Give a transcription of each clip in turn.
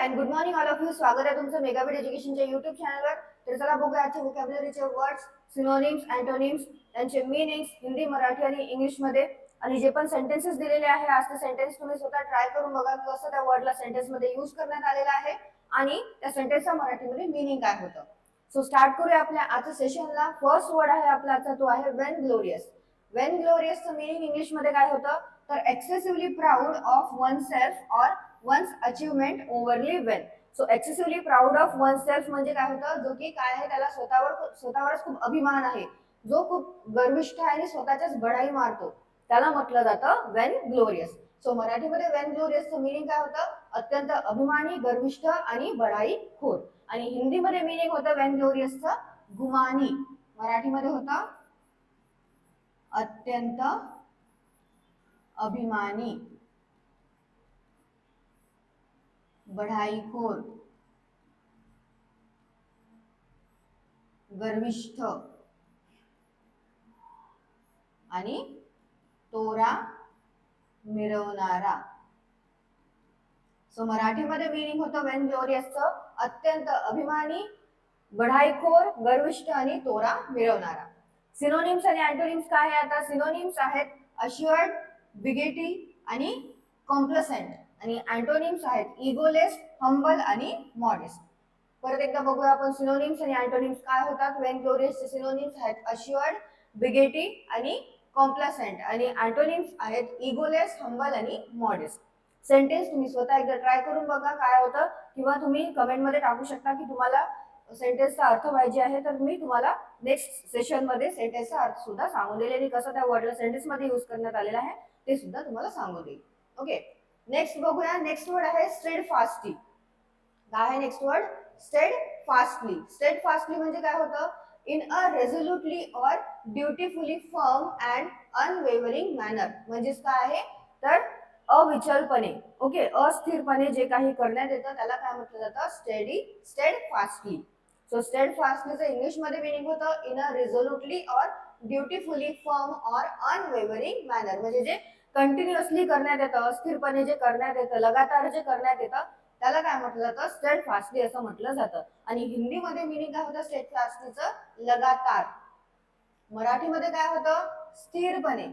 And good morning all of you. स्वागत आहे तुमचं मेगाबिट एज्युकेशनच्या युट्यूब चॅनलवर. तर चला बघूया आजचे व्होकॅब्युलरीचे वर्ड्स, सिनोनिम्स, अँटोनिम्स, त्यांचे मीनिंग्स हिंदी, मराठी आणि इंग्लिश मध्ये. आणि जे पण सेंटेन्सेस दिलेले आहे आज ते सेंटेन्स तुम्ही स्वतः ट्राय करून बघा कसं त्या वर्डला सेंटेन्स मध्ये यूज करण्यात आलेला आहे आणि त्या सेंटेन्सचा मराठीमध्ये मीनिंग काय होतं. सो स्टार्ट करूया आपल्या आजच्या सेशनला. फर्स्ट वर्ड आहे आपला आजचा तो आहे वेन ग्लोरियस. वेन ग्लोरियसचं मीनिंग इंग्लिश मध्ये काय होतं तर excessively proud of oneself or one's achievement overly well. So excessively proud of oneself म्हणजे काय होतं, जो की काय आहे त्याला स्वतःवरच खूप अभिमान आहे, जो खूप गर्विष्ठ आहे आणि स्वतःच्याच बढाई मारतो, त्याला म्हटलं जातं वेन ग्लोरियस. सो मराठीमध्ये वेन ग्लोरियसचं मीनिंग काय होतं, अत्यंत अभिमानी, गर्विष्ठ आणि बढाई खोर. आणि हिंदीमध्ये मीनिंग होतं वेन ग्लोरियसचं गुमानी. मराठीमध्ये होतं अत्यंत अभिमानी, बढाईखोर, गर्विष्ठ आणि तोरा मिरवणारा. सो मराठीमध्ये मीनिंग होतं वेन ग्लोरियसचं अत्यंत अभिमानी, बढाईखोर, गर्विष्ठ आणि तोरा मिरवणारा. सिनोनिम्स आणि अँटोनिम्स काय आहे आता. सिनोनिम्स आहेत अश्युअर्ड, बिगेटी आणि कॉम्प्लसेंट. आणि अँटोनिम्स आहेत इगोलेस, हंबल आणि मॉडेस्ट. परत एकदा बघूया आपण सिनोनिम्स आणि अँटोनिम्स काय होतात. वेन ग्लोरियसचे सिनोनिम्स आहेत अश्युअर्ड, बिगेटी आणि कॉम्प्लसेंट. आणि अँटोनिम्स आहेत इगोलेस, हंबल आणि मॉडेस्ट. सेंटेन्स तुम्ही स्वतः एकदा ट्राय करून बघा काय होतं, किंवा तुम्ही कमेंटमध्ये टाकू शकता की तुम्हाला सेंटेन्सचा अर्थ पाहिजे आहे, तर मी तुम्हाला नेक्स्ट सेशन मध्ये सेंटेन्सचा अर्थ सुद्धा सांगून देईल आणि कसं त्या वर्डला सेंटेन्स मध्ये यूज करण्यात आलेला आहे ते सुद्धा तुम्हाला सांगून देईल. ओके, नेक्स्ट बघूया. नेक्स्ट वर्ड आहे स्टेडफास्टली. काय आहे नेक्स्ट वर्ड, स्टेडफास्टली. स्टेडफास्टली म्हणजे काय होतं, in a resolutely or dutifully firm and unwavering manner. म्हणजेच काय आहे तर अविचलपणे, ओके, अस्थिरपणे जे काही करण्यात येतं त्याला काय म्हटलं जातं, स्टेडफास्टली. सो स्टेडफास्टलीचं इंग्लिश मध्ये मीनिंग होतं in a resolutely or dutifully firm or unwavering manner. म्हणजे जे कंटिन्युअसली करण्यात येतं, अस्थिरपणे जे करण्यात येतं, लगातार जे करण्यात येतं त्याला काय म्हटलं जातं, स्टेडफास्टली असं म्हटलं जातं. आणि हिंदीमध्ये मीनिंग काय होतं स्टेडफास्टलीचं, लगातार. मराठीमध्ये काय होतं, स्थिरपणे,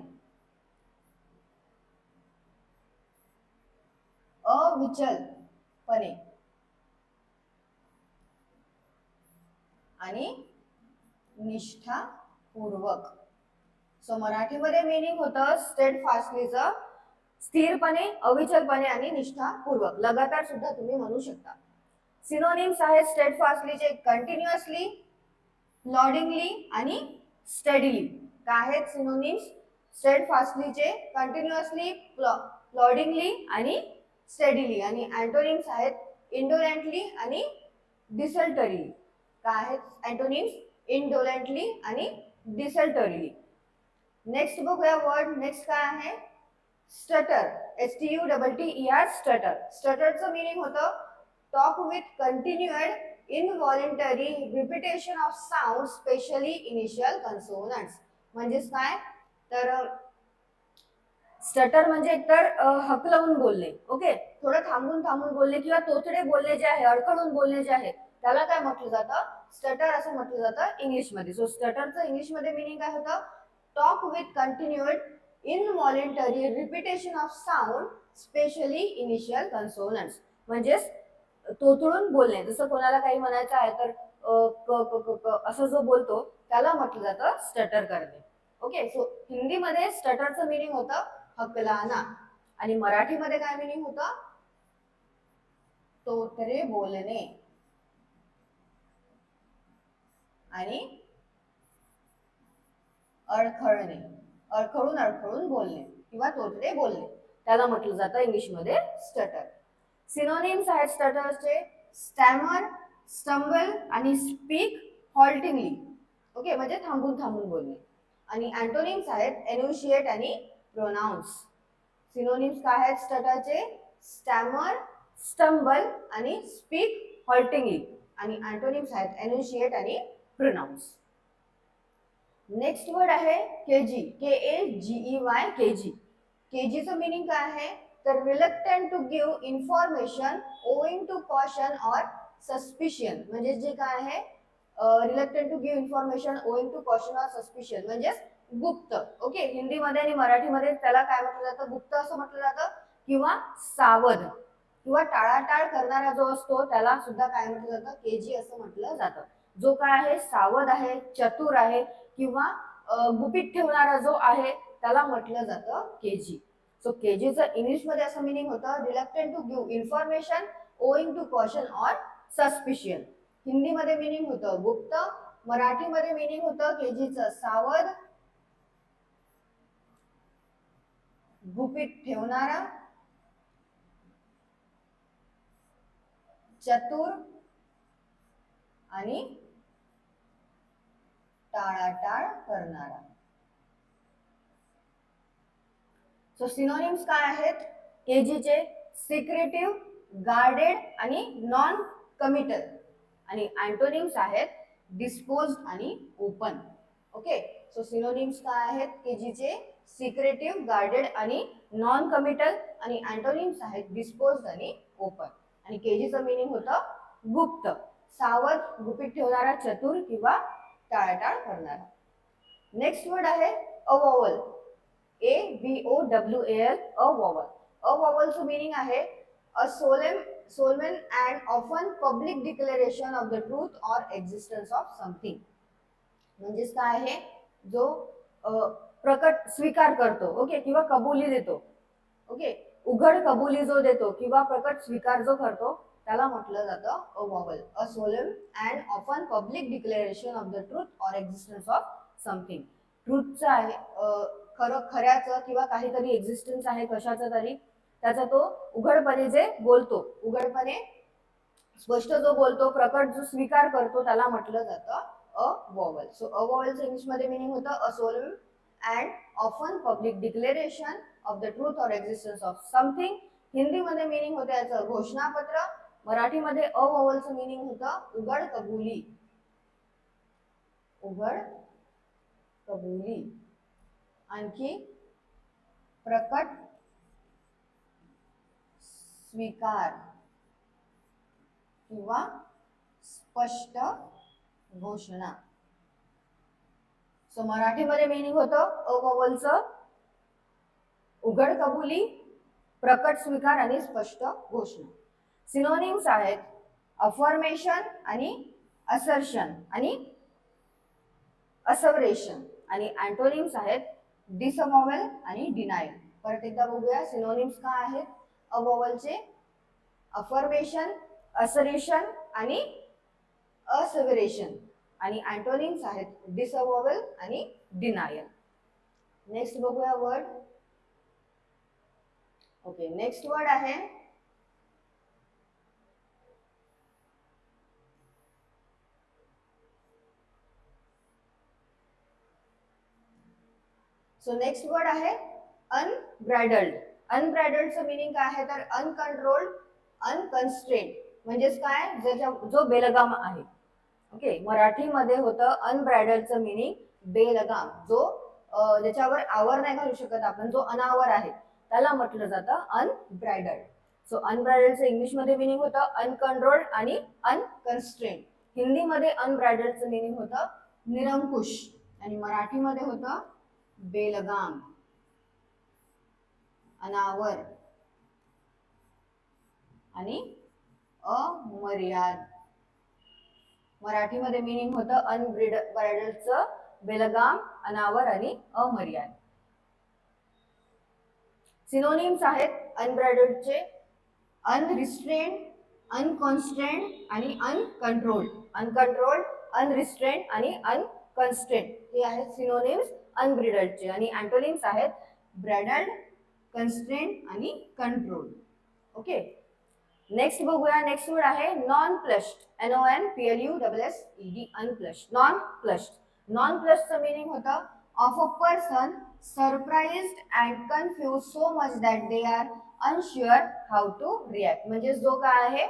अविचलपणे आणि निष्ठापूर्वक. सो मराठीमध्ये मीनिंग होतं स्टेडफास्टलीचं स्थिरपणे, अविचलपणे आणि निष्ठापूर्वक. लगातार सुद्धा तुम्ही म्हणू शकता. सिनोनिम्स आहेत स्टेडफास्टलीचे कंटिन्युअसली, प्लॉडिंगली आणि स्टेडीली. काय आहेत सिनोनिम्स स्टेडफास्टलीचे, कंटिन्युअसली, प्लॉडिंगली आणि स्टेडीली. आणि अँटोनिम्स आहेत इंडोलेंटली आणि डिसल्टरीली. काय आहेत अँटोनिम्स, इंडोलेंटली आणि डिसल्टरीली. नेक्स्ट बघूया वर्ड. नेक्स्ट काय आहे स्टटर. STUTTER, stutter. स्टटरचं मीनिंग होतं talk with continued involuntary repetition of sound, specially initial consonants. म्हणजेच काय तर स्टटर म्हणजे एकतर हकलवून बोलणे, ओके, थोडं थांबून थांबून बोलणे किंवा तोतडे बोलणे जे आहे, अडखळून बोलणे जे आहे त्याला काय म्हटलं जातं, स्टटर असं म्हटलं जातं इंग्लिशमध्ये. सो स्टटरचं इंग्लिशमध्ये मीनिंग काय होतं, talk with continued involuntary repetition of sound, specially initial consonants. म्हणजेच तोतडून बोलणे, जसं कोणाला काही म्हणायचं आहे तर क क क क असं जो बोलतो त्याला म्हटलं जातं स्टटर करणे. ओके, सो हिंदीमध्ये स्टटरचं मीनिंग होतं हकलाना. आणि मराठीमध्ये काय मीनिंग होतं, तोतरे बोलणे आणि अडखळणे, अडखळून बोलणे किंवा तोतरे बोलणे, त्याला म्हटलं जातं इंग्लिशमध्ये स्टटर. सिनोनिम्स आहेत स्टटरचे स्टॅमर, स्टंबल आणि स्पीक हॉल्टिंगली. ओके, म्हणजे थांबून थांबून बोलणे. आणि अँटोनिम्स आहेत एन्युशिएट आणि प्रोनाउन्स. सिनोनिम्स काय आहेत स्टटरचे, स्टॅमर, स्टंबल आणि स्पीक हॉल्टिंगली. आणि अँटोनिम्स आहेत एन्युशिएट आणि प्रोनाउन्स. नेक्स्ट वर्ड आहे केजी. KAGEY, cagey. केजीचं मीनिंग काय आहे, तर reluctant to give information owing to caution or suspicion, म्हणजे जे काय आहे reluctant to give information owing to caution or suspicion म्हणजे गुप्त. ओके, हिंदीमध्ये आणि मराठीमध्ये त्याला काय म्हटलं जातं, गुप्त असं म्हटलं जातं किंवा सावध किंवा टाळाटाळ करणारा जो असतो त्याला सुद्धा काय म्हटलं जातं, केजी असं म्हटलं जातं. जो काय आहे सावध आहे, चतुर आहे किंवा गुपित ठेवणारा जो आहे त्याला म्हटलं जातं केजी. सो केजीचं इंग्लिशमध्ये असं मिनिंग होतं reluctant to give information owing to caution or suspicion. हिंदीमध्ये मिनिंग होतं गुप्त, मराठीमध्ये मिनिंग होतं केजीचं सावध, गुपित ठेवणारा, चतुर आणि टाळाटाळ करणारा. सो सिनोनिम्स काय आहेत केजीचे, सिक्रेटिव्ह, गार्डेड आणि नॉन कमिटल. आणि अँटोनिम्स आहेत डिस्पोज्ड आणि ओपन. ओके, सो सिनोनिम्स काय आहेत केजीचे, सिक्रेटिव्ह, गार्डेड आणि नॉन कमिटल. आणि अँटोनिम्स आहेत डिस्पोज्ड आणि ओपन. आणि केजीचं मिनिंग होतं गुप्त, सावध, गुपित ठेवणारा, चतुर किंवा टाळाटाळ करणारा. नेक्स्ट वर्ड आहे अवॉवल, AVOWAL, अवॉवल. अवॉवलचं मिनिंग आहे अ solemn and often public declaration of the truth or existence of something. म्हणजेच काय आहे जो प्रकट स्वीकार करतो, ओके, किंवा कबुली देतो. ओके, उघड कबुली जो देतो किंवा प्रकट स्वीकार जो करतो त्याला म्हटलं जातं अवॉवल. अ solemn and often public declaration of the truth or existence of something. ट्रूथचं आहे खऱ्याचं किंवा काहीतरी एक्झिस्टन्स आहे कशाचं तरी, त्याचा तो उघडपणे जे बोलतो, उघडपणे स्पष्ट जो बोलतो, प्रकट जो स्वीकार करतो त्याला म्हटलं जातं अवॉवल. सो अवॉवलचं इंग्लिशमध्ये मिनिंग होतं अ solemn and often public declaration of the truth or existence of something. हिंदीमध्ये मिनिंग होतं याचं घोषणापत्र. मराठीमध्ये अवॉवलचं मिनिंग होतं उघड कबुली, उघड कबुली. आणखी प्रकट स्वीकार किंवा स्पष्ट घोषणा. सो मराठीमध्ये मिनिंग होतं अवॉवलचं उघड कबुली, प्रकट स्वीकार आणि स्पष्ट घोषणा. सिनोनिम्स आहेत अफर्मेशन आणि असर्शन आणि असवरेशन. आणि अँटोनिम्स आहेत डिसअवॉवल आणि डिनायल. परत एकदा बघूया सिनोनिम्स काय आहेत अवॉवलचे, अफर्मेशन, असरेशन आणि असवरेशन. आणि अँटोनिम्स आहेत डिसअवॉवल आणि डिनायल. नेक्स्ट बघूया वर्ड. ओके, नेक्स्ट वर्ड आहे सो नेक्स्ट वर्ड आहे अनब्रायडल्ड. अनब्रायडल्डचं मिनिंग काय आहे तर अनकंट्रोल्ड, अनकन्स्ट्रेन्ड म्हणजेच काय जो बेलगाम आहे. ओके, मराठीमध्ये होतं अनब्रायडल्डचं मिनिंग बेलगाम, जो ज्याच्यावर आवर नाही घालू शकत आपण, जो अनावर आहे त्याला म्हटलं जातं अनब्रायडल्ड. सो अनब्रायडल्डचं इंग्लिशमध्ये मिनिंग होतं अनकंट्रोल्ड आणि अनकन्स्ट्रेन्ड. हिंदीमध्ये अनब्रायडल्डचं मिनिंग होतं निरंकुश आणि मराठीमध्ये होतं बेलगाम, अनावर आणि अमर्याद. मराठीमध्ये मिनिंग होतं अनब्रायडल्डचं बेलगाम, अनावर आणि अमर्याद. सिनोनिम्स आहेत अनब्रायडल्डचे अनरिस्ट्रेन्ड, अनकॉन्स्ट्रेन्ड आणि अनकंट्रोल्ड. अनकंट्रोल्ड, अनरिस्ट्रेन्ड आणि अनकन्स्ट्रेन्ड हे आहेत सिनोनिम्स अनब्रायडल्डचे. आणि अँटोनिम्स आहेत ब्रायडल्ड, कन्स्ट्रेन्ड आणि कंट्रोल्ड. ओके, नेक्स्ट बघूया. नेक्स्ट वर्ड आहे nonplussed, NONPLUSSED, nonplussed, nonplussed. नॉन प्लस्डचं मिनिंग होतं of a person surprised and confuse so much that they are unsure how to react. म्हणजे जो काय आहे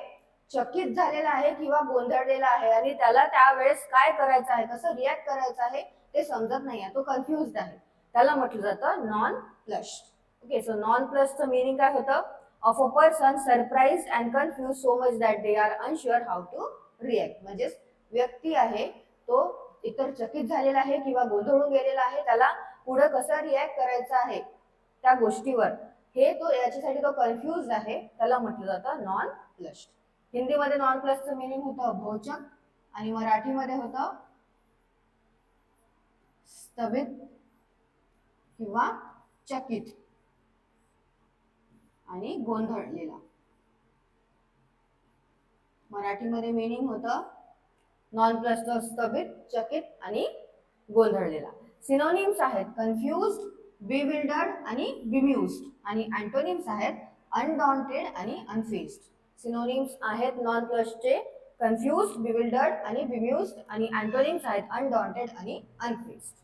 चकित झालेला आहे किंवा गोंधळलेला आहे आणि त्याला त्यावेळेस काय करायचं आहे, कसं रिॲक्ट करायचं आहे ते समजत नाहीये, तो कन्फ्युज्ड आहे, त्याला म्हटलं जातं नॉन प्लस्ड. ओके, सो नॉन प्लसचं मिनिंग काय होतं? Of a person surprise and confuse so much that they are unsure how to react. म्हणजेच व्यक्ती आहे तो एकतर चकित झालेला आहे किंवा गोंधळून गेलेला आहे, त्याला पुढे कसं रिॲक्ट करायचं आहे त्या गोष्टीवर, हे तो याच्यासाठी तो कन्फ्युज आहे, त्याला म्हटलं जातं नॉन प्लस. हिंदीमध्ये नॉन प्लसचं मिनिंग होतं भोचक आणि मराठीमध्ये होतं स्तभित किंवा चकित आणि गोंधळलेला. मराठीमध्ये मिनिंग होतं नॉन प्लसचं स्तभित, चकित आणि गोंधळलेला. सिनोनिम्स आहेत कन्फ्युज्ड, बिविल्डर्ड आणि बिम्युज्ड, आणि अँटोनिम्स आहेत अनडॉन्टेड आणि अनफेज्ड. सिनोनिम्स आहेत नॉन प्लसचे कन्फ्युज्ड, बिविल्डर्ड आणि बिम्युज्ड, आणि अँटोनिम्स आहेत अनडॉन्टेड आणि अनफेज्ड.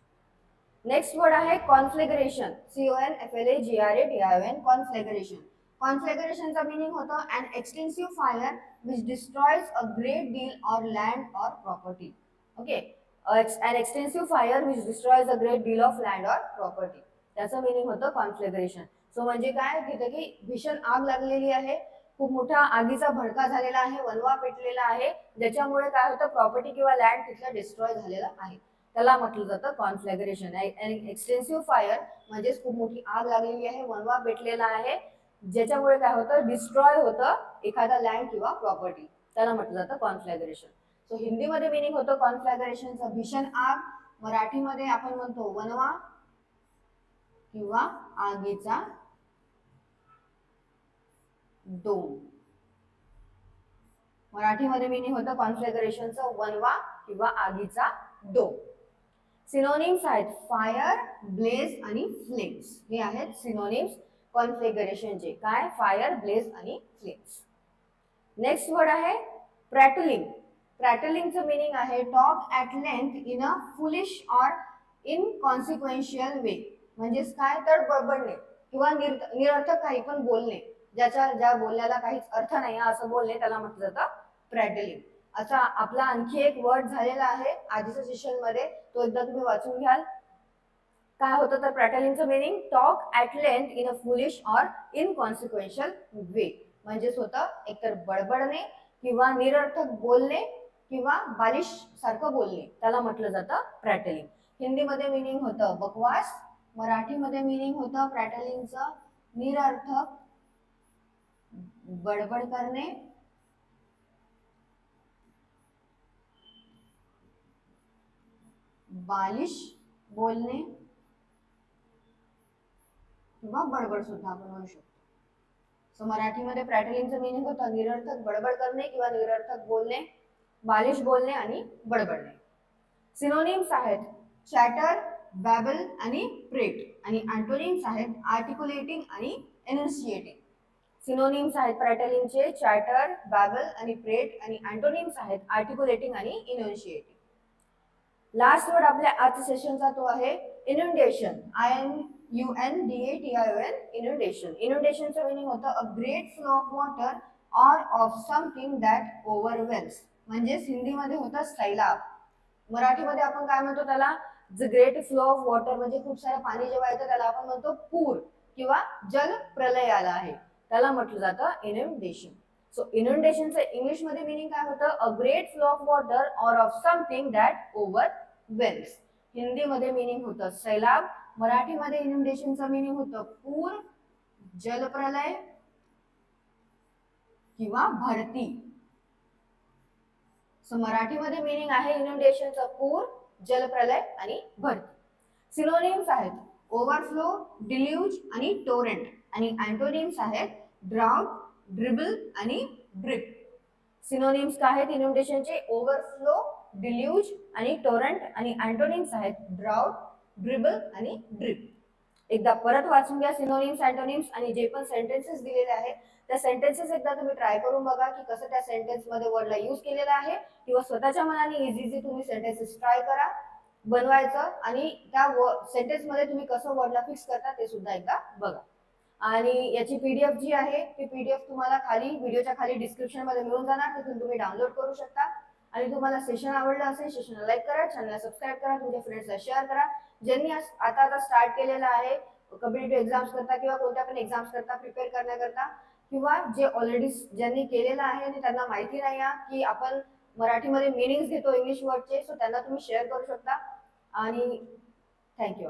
नेक्स्ट वर्ड आहे कॉन्फ्लॅग्रेशन. CONFLAGRATION. कॉन्फ्लॅग्रेशन. कॉन्फ्लॅग्रेशनचा मीनिंग होतं an extensive fire which destroys a great deal or land or property. Okay, an extensive fire which destroys a great deal of land or property. त्याचं meaning होतं कॉन्फ्लॅग्रेशन. So म्हणजे काय, तिथे की भीषण आग लागलेली आहे, खूप मोठा आगीचा भडका झालेला आहे, वणवा पेटलेला आहे, ज्याच्यामुळे काय होतं प्रॉपर्टी किंवा लँड तिथलं डिस्ट्रॉय झालेला आहे, त्याला म्हटलं जातं कॉन्फ्लॅग्रेशन. एक्सटेन्सिव्ह फायर म्हणजेच खूप मोठी आग लागलेली आहे, वणवा पेटलेला आहे, ज्याच्यामुळे काय होतं डिस्ट्रॉय होतं एखादा लँड किंवा प्रॉपर्टी, त्याला म्हटलं जातं कॉन्फ्लॅग्रेशन. सो हिंदीमध्ये मिनिंग होतं कॉन्फ्लॅग्रेशनचा भीषण आग, मराठीमध्ये आपण म्हणतो वणवा किंवा आगीचा डोम. मराठीमध्ये मिनिंग होतं कॉन्फ्लॅग्रेशनचं वणवा किंवा आगीचा डोम. सिनोनिम्स आहेत फायर, ब्लेज आणि फ्लेम्स. हे आहेत सिनोनिम्स कॉन्फ्लॅग्रेशनचे. काय? फायर, ब्लेज आणि फ्लेम्स. नेक्स्ट वर्ड आहे प्रॅटलिंग. प्रॅटलिंगचं मिनिंग आहे talk at length in a foolish or inconsequential way. म्हणजेच काय तर बडबडणे किंवा निरर्थक काही पण बोलणे, ज्या बोलण्याला काहीच अर्थ नाही असं बोलणे, त्याला म्हटलं जातं प्रॅटलिंग. असा आपला आणखी एक वर्ड झालेला आहे आधीच्या सेशन मध्ये, तो एकदा तुम्ही वाचून घ्याल. काय होतं तर प्रॅटलिंगचं meaning talk at length in a foolish or inconsequential way. म्हणजेच होतं एकतर बडबडणे किंवा निरर्थक बोलणे किंवा बालिश सारखं बोलणे, त्याला म्हटलं जातं प्रॅटलिंग. हिंदीमध्ये मिनिंग होतं बकवास, मराठीमध्ये मिनिंग होतं प्रॅटलिंगचं निरर्थक बडबड करणे, बालिश बोलणे किंवा बडबड सुद्धा आपण म्हणू शकतो. सो मराठीमध्ये प्रॅटलिंगचं मिनिंग होतं निरर्थक बडबड करणे किंवा निरर्थक बोलणे, बालिश बोलणे आणि बडबडणे. सिनोनिम्स आहेत चॅटर, बॅबल आणि प्रेट, आणि अँटोनिम्स आहेत आर्टिक्युलेटिंग आणि एनुन्शिएटिंग. सिनोनिम्स आहेत प्रॅटलिंगचे चॅटर, बॅबल आणि प्रेट, आणि अँटोनिम्स आहेत आर्टिक्युलेटिंग आणि इन्युन्शिएटिंग. लास्ट वर्ड आपल्या आजच्या सेशनचा तो आहे इनुंडेशन. INUNDATION. इनुंडेशन. इनुंडेशनचं मिनिंग होतं a great flow of water or of something that overwhelms. म्हणजेच हिंदीमध्ये होतं सैलाब, मराठीमध्ये आपण काय म्हणतो त्याला, the great flow of water, म्हणजे खूप सारं पाणी जेव्हा येतं त्याला आपण म्हणतो पूर किंवा जल प्रलय आला आहे, त्याला म्हटलं जातं इनुंडेशन. सो इनुंडेशनचं इंग्लिशमध्ये मिनिंग काय होतं a great flow of water or of something that overwhelms. हिंदीमध्ये मिनिंग होतं सैलाब, मराठीमध्ये इनुंडेशनचं मिनिंग होतं पूर, जलप्रलय किंवा भरती. सो मराठीमध्ये मिनिंग आहे इनुंडेशनचं पूर, जलप्रलय आणि भरती. सिनोनिम्स आहेत ओव्हरफ्लो, डिल्यूज आणि टोरेंट, आणि अँटोनिम्स आहेत ड्राउट, ड्रिबल आणि ड्रिप. सिनोनिम्स काय आहेत इनुंडेशनचे ओव्हरफ्लो, डिल्यूज आणि टोरेंट, आणि अँटोनिम्स आहेत ड्राउट, ड्रिबल आणि ड्रिप. एकदा परत वाचून घ्या सिनोनिम्स, अँटोनिम्स, आणि जे पण सेंटेन्सेस दिलेले आहेत त्या सेंटेन्सेस एकदा तुम्ही ट्राय करून बघा की कसं त्या सेंटेन्स मध्ये वर्डला यूज केलेला आहे, किंवा स्वतःच्या मनाने इझी तुम्ही सेंटेन्सेस ट्राय करा बनवायचं, आणि त्या सेंटेन्स मध्ये तुम्ही कसं वर्डला फिक्स करता ते सुद्धा एकदा बघा. आणि याची पीडीएफ जी आहे ती पीडीएफ तुम्हाला खाली व्हिडिओच्या खाली डिस्क्रिप्शन मध्ये मिळून जाणार, तिथून तुम्ही डाउनलोड करू शकता. आणि तुम्हाला सेशन आवडलं असेल सेशनला लाईक करा, चॅनलला सबस्क्राईब करा, तुमच्या फ्रेंड्सला शेअर करा. ज्यांनी आता स्टार्ट केलेला आहे कॉम्पिटिटिव्ह एक्झाम्स करता किंवा कोणत्या पण एक्झाम्स करता प्रिपेअर करण्याकरता, किंवा जे ऑलरेडी ज्यांनी केलेलं आहे आणि त्यांना माहिती नाही आहे की आपण मराठीमध्ये मिनिंग्स घेतो इंग्लिश वर्डचे, सो त्यांना तुम्ही शेअर करू शकता. आणि थँक्यू.